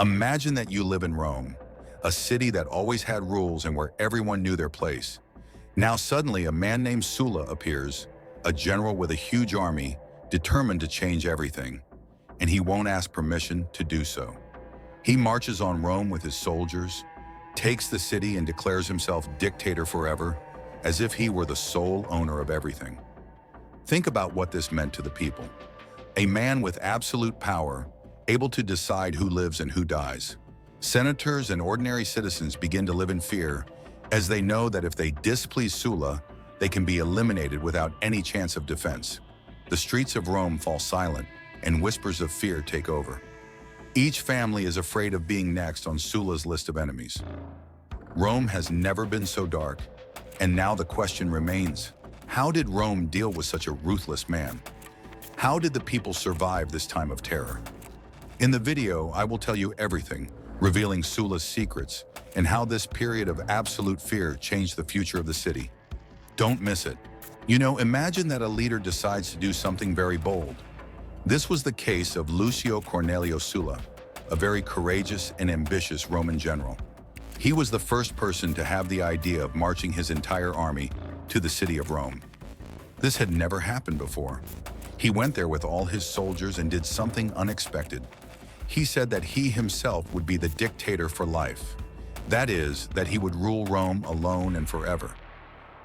Imagine that you live in Rome, a city that always had rules and where everyone knew their place. Now suddenly a man named Sulla appears, a general with a huge army, determined to change everything. And he won't ask permission to do so. He marches on Rome with his soldiers, takes the city and declares himself dictator forever, as if he were the sole owner of everything. Think about what this meant to the people. A man with absolute power, able to decide who lives and who dies. Senators and ordinary citizens begin to live in fear, as they know that if they displease Sulla, they can be eliminated without any chance of defense. The streets of Rome fall silent, and whispers of fear take over. Each family is afraid of being next on Sulla's list of enemies. Rome has never been so dark, and now the question remains, how did Rome deal with such a ruthless man? How did the people survive this time of terror? In the video, I will tell you everything, revealing Sulla's secrets and how this period of absolute fear changed the future of the city. Don't miss it. Imagine that a leader decides to do something very bold. This was the case of Lúcio Cornélio Sula, a very courageous and ambitious Roman general. He was the first person to have the idea of marching his entire army to the city of Rome. This had never happened before. He went there with all his soldiers and did something unexpected. He said that he himself would be the dictator for life. That is, that he would rule Rome alone and forever.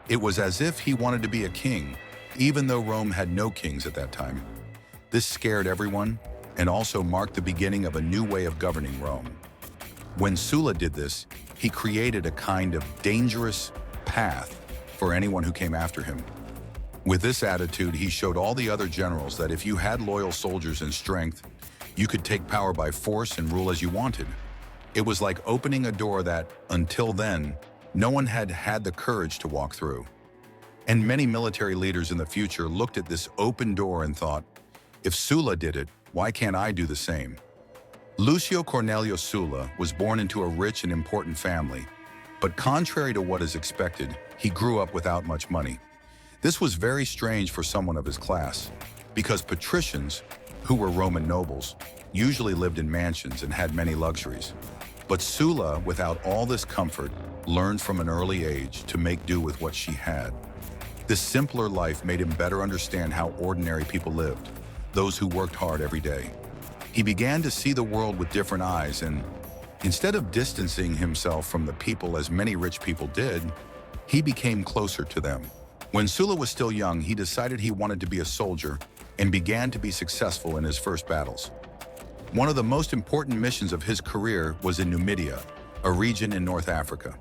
It was as if he wanted to be a king, even though Rome had no kings at that time. This scared everyone and also marked the beginning of a new way of governing Rome. When Sulla did this, he created a kind of dangerous path for anyone who came after him. With this attitude, he showed all the other generals that if you had loyal soldiers and strength, you could take power by force and rule as you wanted. It was like opening a door that, until then, no one had had the courage to walk through. And many military leaders in the future looked at this open door and thought, if Sulla did it, why can't I do the same? Lúcio Cornélio Sula was born into a rich and important family, but contrary to what is expected, he grew up without much money. This was very strange for someone of his class, because patricians, who were Roman nobles, usually lived in mansions and had many luxuries. But Sulla, without all this comfort, learned from an early age to make do with what she had. This simpler life made him better understand how ordinary people lived, those who worked hard every day. He began to see the world with different eyes, and instead of distancing himself from the people as many rich people did, he became closer to them. When Sulla was still young, he decided he wanted to be a soldier and began to be successful in his first battles. One of the most important missions of his career was in Numidia, a region in North Africa.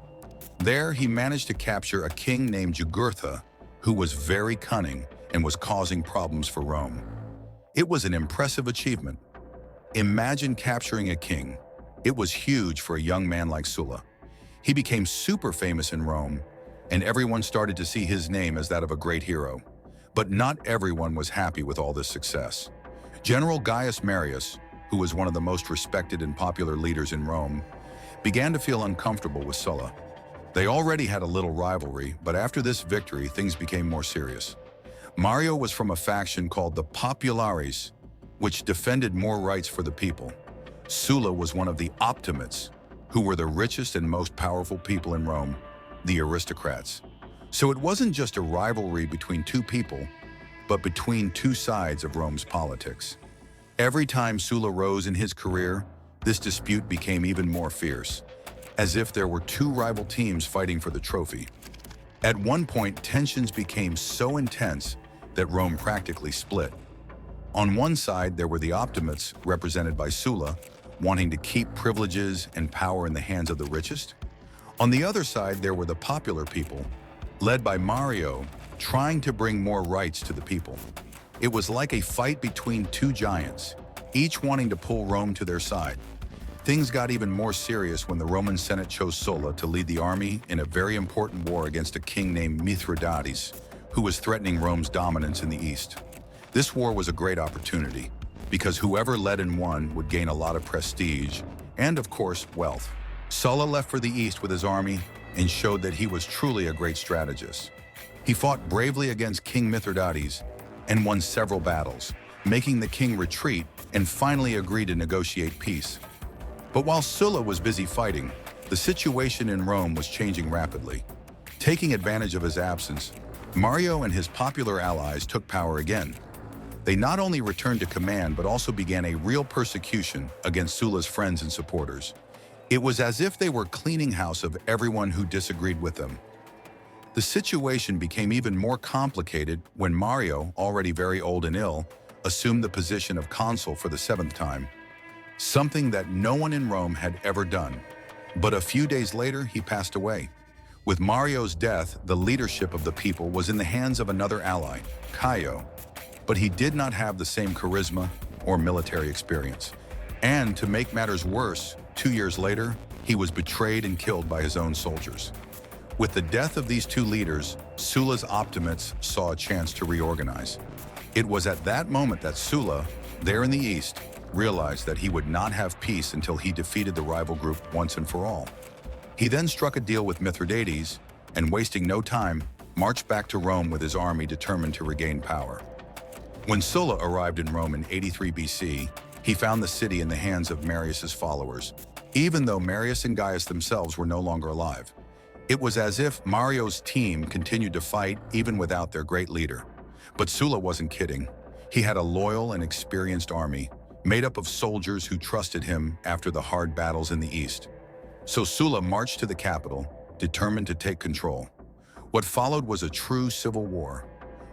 There, he managed to capture a king named Jugurtha, who was very cunning and was causing problems for Rome. It was an impressive achievement. Imagine capturing a king. It was huge for a young man like Sulla. He became super famous in Rome, and everyone started to see his name as that of a great hero. But not everyone was happy with all this success. General Gaius Marius, who was one of the most respected and popular leaders in Rome, began to feel uncomfortable with Sulla. They already had a little rivalry, but after this victory, things became more serious. Mario was from a faction called the Populares, which defended more rights for the people. Sulla was one of the Optimates, who were the richest and most powerful people in Rome, the aristocrats. So it wasn't just a rivalry between two people, but between two sides of Rome's politics. Every time Sulla rose in his career, this dispute became even more fierce, as if there were two rival teams fighting for the trophy. At one point, tensions became so intense that Rome practically split. On one side, there were the Optimates, represented by Sulla, wanting to keep privileges and power in the hands of the richest. On the other side, there were the popular people, led by Mario, trying to bring more rights to the people. It was like a fight between two giants, each wanting to pull Rome to their side. Things got even more serious when the Roman Senate chose Sulla to lead the army in a very important war against a king named Mithridates, who was threatening Rome's dominance in the east. This war was a great opportunity, because whoever led and won would gain a lot of prestige and, of course, wealth. Sulla left for the east with his army and showed that he was truly a great strategist. He fought bravely against King Mithridates and won several battles, making the king retreat and finally agree to negotiate peace. But while Sulla was busy fighting, the situation in Rome was changing rapidly. Taking advantage of his absence, Mario and his popular allies took power again. They not only returned to command but also began a real persecution against Sulla's friends and supporters. It was as if they were cleaning house of everyone who disagreed with them. The situation became even more complicated when Mario, already very old and ill, assumed the position of consul for the 7th time, something that no one in Rome had ever done. But a few days later, he passed away. With Mario's death, the leadership of the people was in the hands of another ally, Caio, but he did not have the same charisma or military experience. And to make matters worse, 2 years later, he was betrayed and killed by his own soldiers. With the death of these two leaders, Sulla's optimates saw a chance to reorganize. It was at that moment that Sulla, there in the east, realized that he would not have peace until he defeated the rival group once and for all. He then struck a deal with Mithridates and, wasting no time, marched back to Rome with his army determined to regain power. When Sulla arrived in Rome in 83 BC, he found the city in the hands of Marius's followers, even though Marius and Gaius themselves were no longer alive. It was as if Mario's team continued to fight even without their great leader. But Sulla wasn't kidding. He had a loyal and experienced army, made up of soldiers who trusted him after the hard battles in the east. So Sulla marched to the capital, determined to take control. What followed was a true civil war.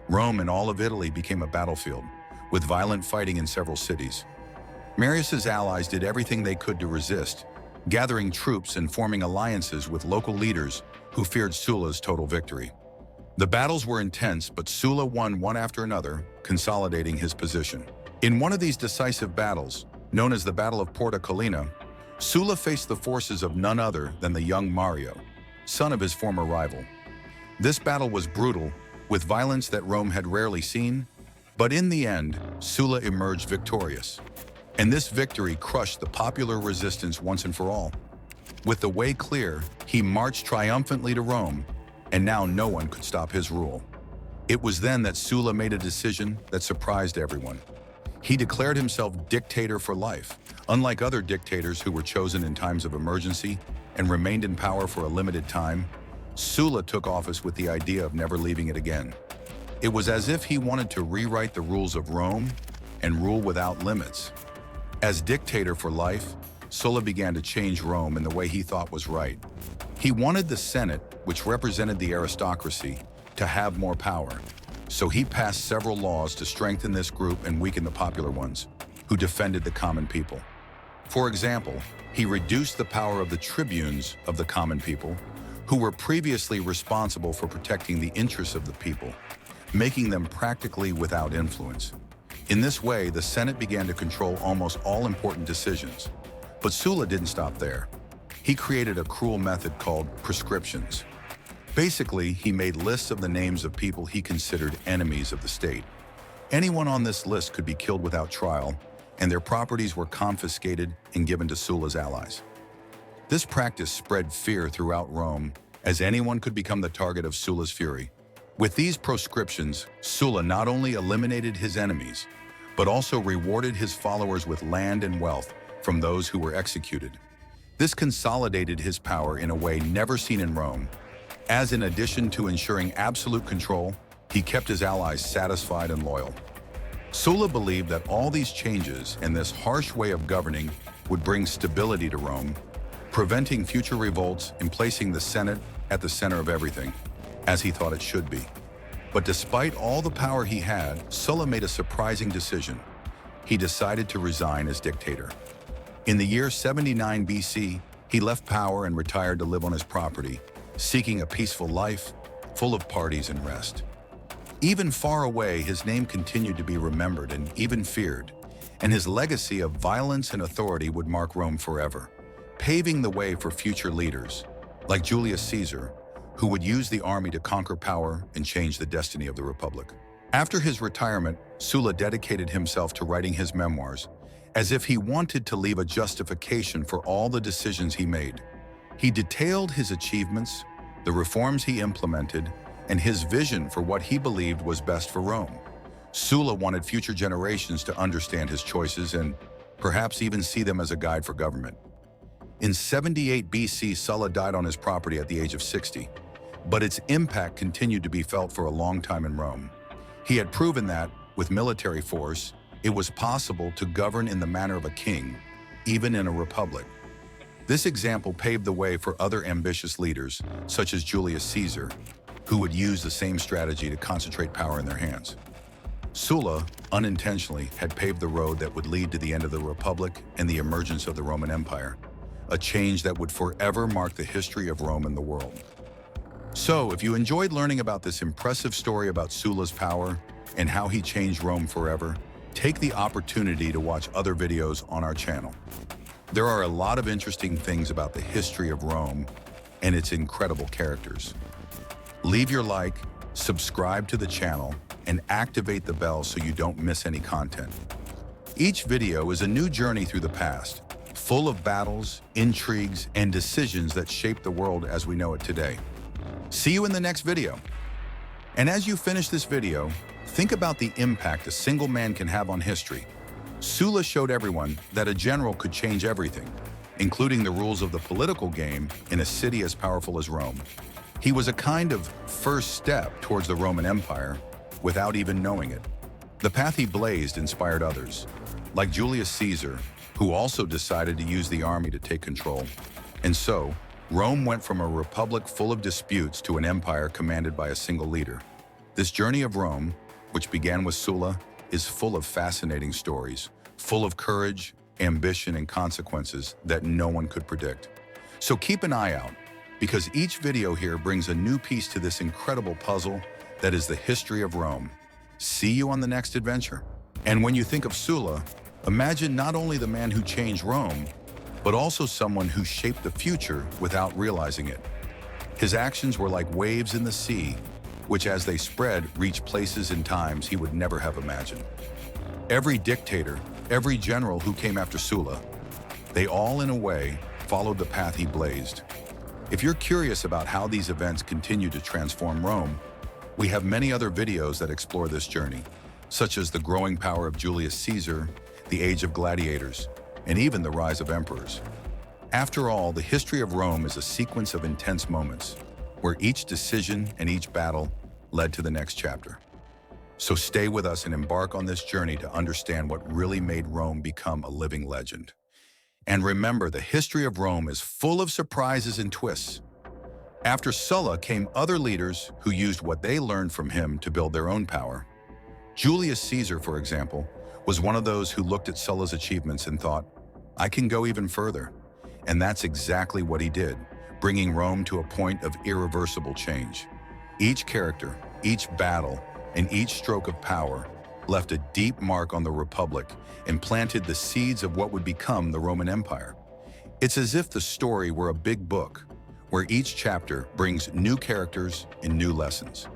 Rome and all of Italy became a battlefield, with violent fighting in several cities. Marius's allies did everything they could to resist, gathering troops and forming alliances with local leaders who feared Sulla's total victory. The battles were intense, but Sulla won one after another, consolidating his position. In one of these decisive battles, known as the Battle of Porta Collina, Sulla faced the forces of none other than the young Mario, son of his former rival. This battle was brutal, with violence that Rome had rarely seen, but in the end, Sulla emerged victorious. And this victory crushed the popular resistance once and for all. With the way clear, he marched triumphantly to Rome, and now no one could stop his rule. It was then that Sulla made a decision that surprised everyone. He declared himself dictator for life, unlike other dictators who were chosen in times of emergency and remained in power for a limited time. Sulla took office with the idea of never leaving it again. It was as if he wanted to rewrite the rules of Rome and rule without limits. As dictator for life, Sulla began to change Rome in the way he thought was right. He wanted the Senate, which represented the aristocracy, to have more power. So he passed several laws to strengthen this group and weaken the popular ones, who defended the common people. For example, he reduced the power of the tribunes of the common people, who were previously responsible for protecting the interests of the people, making them practically without influence. In this way, the Senate began to control almost all important decisions. But Sulla didn't stop there. He created a cruel method called prescriptions. Basically, he made lists of the names of people he considered enemies of the state. Anyone on this list could be killed without trial, and their properties were confiscated and given to Sulla's allies. This practice spread fear throughout Rome, as anyone could become the target of Sulla's fury. With these proscriptions, Sulla not only eliminated his enemies, but also rewarded his followers with land and wealth from those who were executed. This consolidated his power in a way never seen in Rome, as in addition to ensuring absolute control, he kept his allies satisfied and loyal. Sulla believed that all these changes and this harsh way of governing would bring stability to Rome, preventing future revolts and placing the Senate at the center of everything, as he thought it should be. But despite all the power he had, Sulla made a surprising decision. He decided to resign as dictator. In the year 79 BC, he left power and retired to live on his property, seeking a peaceful life, full of parties and rest. Even far away, his name continued to be remembered and even feared, and his legacy of violence and authority would mark Rome forever, paving the way for future leaders, like Julius Caesar, who would use the army to conquer power and change the destiny of the Republic. After his retirement, Sulla dedicated himself to writing his memoirs, as if he wanted to leave a justification for all the decisions he made. He detailed his achievements, the reforms he implemented, and his vision for what he believed was best for Rome. Sulla wanted future generations to understand his choices and perhaps even see them as a guide for government. In 78 BC, Sulla died on his property at the age of 60, but its impact continued to be felt for a long time in Rome. He had proven that, with military force, it was possible to govern in the manner of a king, even in a republic. This example paved the way for other ambitious leaders, such as Julius Caesar, who would use the same strategy to concentrate power in their hands. Sulla, unintentionally, had paved the road that would lead to the end of the Republic and the emergence of the Roman Empire, a change that would forever mark the history of Rome and the world. So, if you enjoyed learning about this impressive story about Sulla's power and how he changed Rome forever, take the opportunity to watch other videos on our channel. There are a lot of interesting things about the history of Rome and its incredible characters. Leave your like, subscribe to the channel, and activate the bell so you don't miss any content. Each video is a new journey through the past, full of battles, intrigues, and decisions that shaped the world as we know it today. See you in the next video. And as you finish this video, think about the impact a single man can have on history. Sulla showed everyone that a general could change everything, including the rules of the political game in a city as powerful as Rome. He was a kind of first step towards the Roman Empire without even knowing it. The path he blazed inspired others, like Julius Caesar, who also decided to use the army to take control. And so, Rome went from a republic full of disputes to an empire commanded by a single leader. This journey of Rome, which began with Sulla, is full of fascinating stories, full of courage, ambition, and consequences that no one could predict. So keep an eye out, because each video here brings a new piece to this incredible puzzle that is the history of Rome. See you on the next adventure. And when you think of Sulla, imagine not only the man who changed Rome, but also someone who shaped the future without realizing it. His actions were like waves in the sea, which as they spread, reached places and times he would never have imagined. Every dictator, every general who came after Sulla, they all, in a way, followed the path he blazed. If you're curious about how these events continue to transform Rome, we have many other videos that explore this journey, such as the growing power of Julius Caesar, the age of gladiators, and even the rise of emperors. After all, the history of Rome is a sequence of intense moments, where each decision and each battle led to the next chapter. So stay with us and embark on this journey to understand what really made Rome become a living legend. And remember, the history of Rome is full of surprises and twists. After Sulla came other leaders who used what they learned from him to build their own power. Julius Caesar, for example, was one of those who looked at Sulla's achievements and thought, I can go even further. And that's exactly what he did, bringing Rome to a point of irreversible change. Each character, each battle, and each stroke of power left a deep mark on the Republic and planted the seeds of what would become the Roman Empire. It's as if the story were a big book, where each chapter brings new characters and new lessons.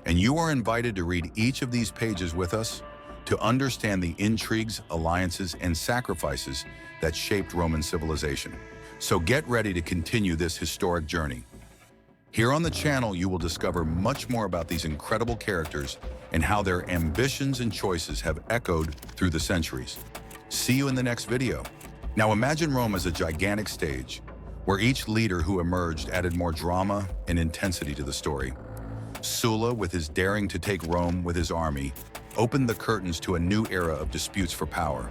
And you are invited to read each of these pages with us to understand the intrigues, alliances, and sacrifices that shaped Roman civilization. So get ready to continue this historic journey. Here on the channel, you will discover much more about these incredible characters and how their ambitions and choices have echoed through the centuries. See you in the next video. Now imagine Rome as a gigantic stage, where each leader who emerged added more drama and intensity to the story. Sulla, with his daring to take Rome with his army, opened the curtains to a new era of disputes for power.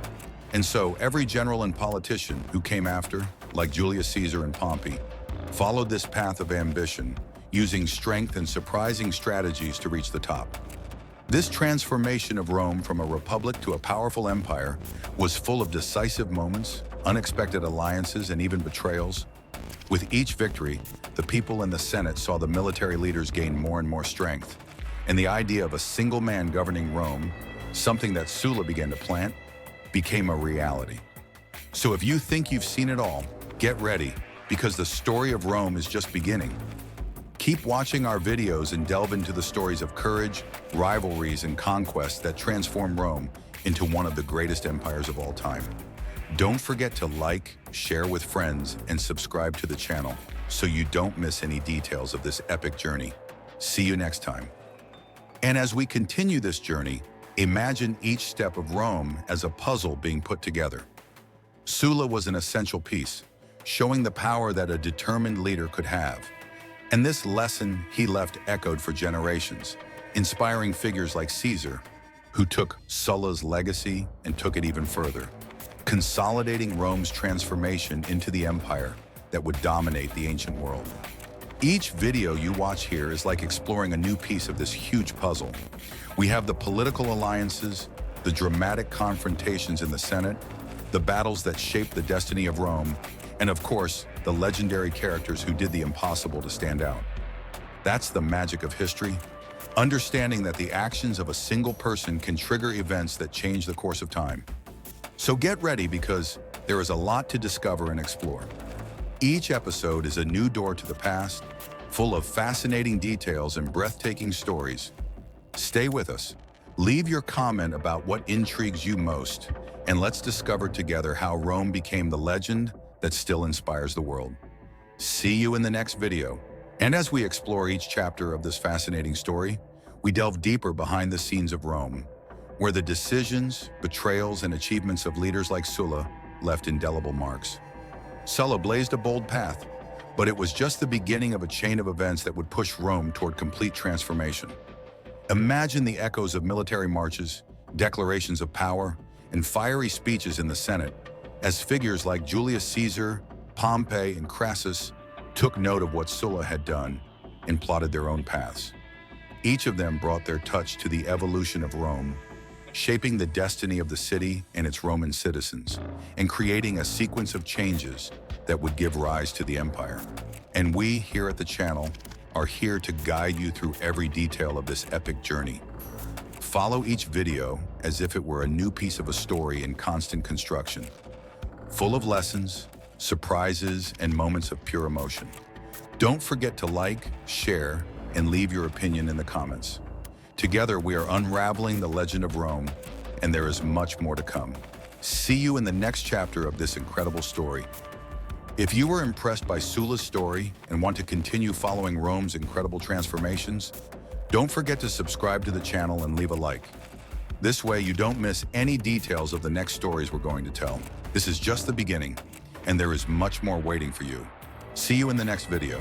And so every general and politician who came after, like Julius Caesar and Pompey, followed this path of ambition, using strength and surprising strategies to reach the top. This transformation of Rome from a republic to a powerful empire was full of decisive moments, unexpected alliances, and even betrayals. With each victory, the people in the Senate saw the military leaders gain more and more strength, and the idea of a single man governing Rome, something that Sulla began to plant, became a reality. So if you think you've seen it all, get ready, because the story of Rome is just beginning. Keep watching our videos and delve into the stories of courage, rivalries, and conquests that transform Rome into one of the greatest empires of all time. Don't forget to like, share with friends, and subscribe to the channel so you don't miss any details of this epic journey. See you next time. And as we continue this journey, imagine each step of Rome as a puzzle being put together. Sulla was an essential piece, showing the power that a determined leader could have. And this lesson he left echoed for generations, inspiring figures like Caesar, who took Sulla's legacy and took it even further, consolidating Rome's transformation into the empire that would dominate the ancient world. Each video you watch here is like exploring a new piece of this huge puzzle. We have the political alliances, the dramatic confrontations in the Senate, the battles that shaped the destiny of Rome, and of course, the legendary characters who did the impossible to stand out. That's the magic of history, understanding that the actions of a single person can trigger events that change the course of time. So get ready, because there is a lot to discover and explore. Each episode is a new door to the past, full of fascinating details and breathtaking stories. Stay with us. Leave your comment about what intrigues you most, and let's discover together how Rome became the legend that still inspires the world. See you in the next video. And as we explore each chapter of this fascinating story, we delve deeper behind the scenes of Rome, where the decisions, betrayals, and achievements of leaders like Sulla left indelible marks. Sulla blazed a bold path, but it was just the beginning of a chain of events that would push Rome toward complete transformation. Imagine the echoes of military marches, declarations of power, and fiery speeches in the Senate as figures like Julius Caesar, Pompey, and Crassus took note of what Sulla had done and plotted their own paths. Each of them brought their touch to the evolution of Rome, shaping the destiny of the city and its Roman citizens, and creating a sequence of changes that would give rise to the empire. And we, here at the channel, are here to guide you through every detail of this epic journey. Follow each video as if it were a new piece of a story in constant construction, full of lessons, surprises, and moments of pure emotion. Don't forget to like, share, and leave your opinion in the comments. Together, we are unraveling the legend of Rome, and there is much more to come. See you in the next chapter of this incredible story. If you were impressed by Sulla's story and want to continue following Rome's incredible transformations, don't forget to subscribe to the channel and leave a like. This way you don't miss any details of the next stories we're going to tell. This is just the beginning, and there is much more waiting for you. See you in the next video.